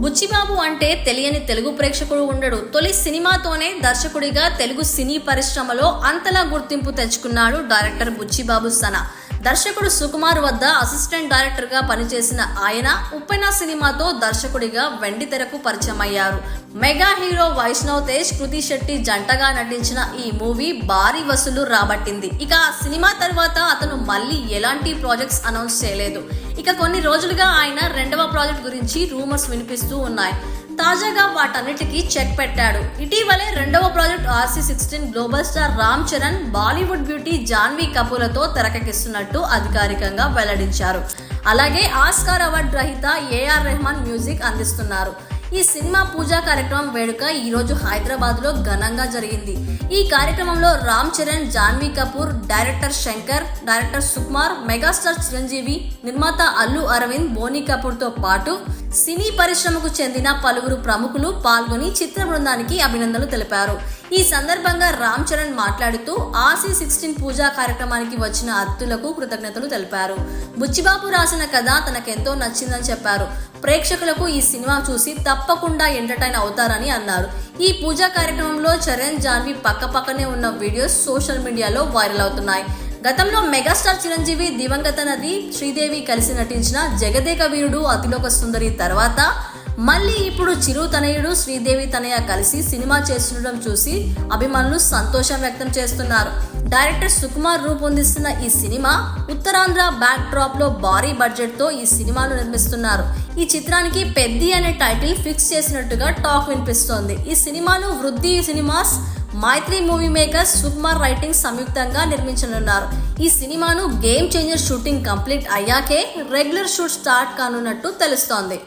బుచ్చిబాబు అంటే తెలియని తెలుగు ప్రేక్షకుడు ఉండడు. తొలి సినిమాతోనే దర్శకుడిగా తెలుగు సినీ పరిశ్రమలో అంతలా గుర్తింపు తెచ్చుకున్నాడు డైరెక్టర్ బుచ్చిబాబు సన. దర్శకుడు సుకుమార్ వద్ద అసిస్టెంట్ డైరెక్టర్ గా పనిచేసిన ఆయన ఉప్పెన సినిమాతో దర్శకుడిగా వెండి తెరకు పరిచయం అయ్యారు. మెగా హీరో వైష్ణవ్ తేజ్, కృతి శెట్టి జంటగా నటించిన ఈ మూవీ భారీ వసూలు రాబట్టింది. ఇక ఆ సినిమా తర్వాత అతను మళ్ళీ ఎలాంటి ప్రాజెక్ట్స్ అనౌన్స్ చేయలేదు. ఇక కొన్ని రోజులుగా ఆయన రెండవ ప్రాజెక్ట్ గురించి రూమర్స్ వినిపిస్తూ ఉన్నాయి. తాజాగా వాటన్నిటికీ చెక్ పెట్టాడు. ఇటీవలే రెండవ project RC16 global star Ram Charan, Bollywood beauty Janhvi కపూర్లతో తెరకెక్కిస్తున్నట్టు అధికారికంగా వెల్లడించారు. అలాగే ఆస్కార్ అవార్డు గ్రహీత AR రెహమాన్ మ్యూజిక్ అందిస్తున్నారు. ఈ సినిమా పూజా కార్యక్రమం వేడుక ఈరోజు హైదరాబాద్ లో ఘనంగా జరిగింది. ఈ కార్యక్రమంలో Ram Charan, Janhvi Kapoor, director Shankar, director Sukumar, megastar Chiranjeevi, నిర్మాత అల్లు అరవింద్, బోనీ కపూర్ తో పాటు సినీ పరిశ్రమకు చెందిన పలువురు ప్రముఖులు పాల్గొని చిత్ర బృందానికి అభినందనలు తెలిపారు. ఈ సందర్భంగా రామ్ చరణ్ మాట్లాడుతూ RC16 పూజా కార్యక్రమానికి వచ్చిన అతిథులకు కృతజ్ఞతలు తెలిపారు. బుచ్చిబాబు రాసిన కథ తనకెంతో నచ్చిందని చెప్పారు. ప్రేక్షకులకు ఈ సినిమా చూసి తప్పకుండా ఎంటర్టైన్ అవుతారని అన్నారు. ఈ పూజా కార్యక్రమంలో చరణ్, జాన్వీ పక్కపక్కనే ఉన్న వీడియోస్ సోషల్ మీడియాలో వైరల్ అవుతున్నాయి. గతంలో మెగాస్టార్ చిరంజీవి, దివంగత నటి శ్రీదేవి కలిసి నటించిన జగదేక వీరుడు, అతిలోక సుందరి తర్వాత మళ్ళీ ఇప్పుడు చిరు తనయుడు, శ్రీదేవి తనయ కలిసి సినిమా చేస్తుండడం చూసి అభిమానులు సంతోషం వ్యక్తం చేస్తున్నారు. డైరెక్టర్ సుకుమార్ రూపొందిస్తున్న ఈ సినిమా ఉత్తరాంధ్ర బ్యాక్ డ్రాప్ లో భారీ బడ్జెట్ తో ఈ సినిమాను నిర్మిస్తున్నారు. ఈ చిత్రానికి పెద్ది అనే టైటిల్ ఫిక్స్ చేసినట్టుగా టాక్ వినిపిస్తోంది. ఈ సినిమాను Vriddhi cinemas, Mythri movie makers, Sukumar writing సంయుక్తంగా నిర్మించనున్నారు. ఈ సినిమాను గేమ్ చేంజర్ షూటింగ్ కంప్లీట్ అయ్యాకే రెగ్యులర్ షూట్ స్టార్ట్ కానున్నట్టు తెలుస్తోంది.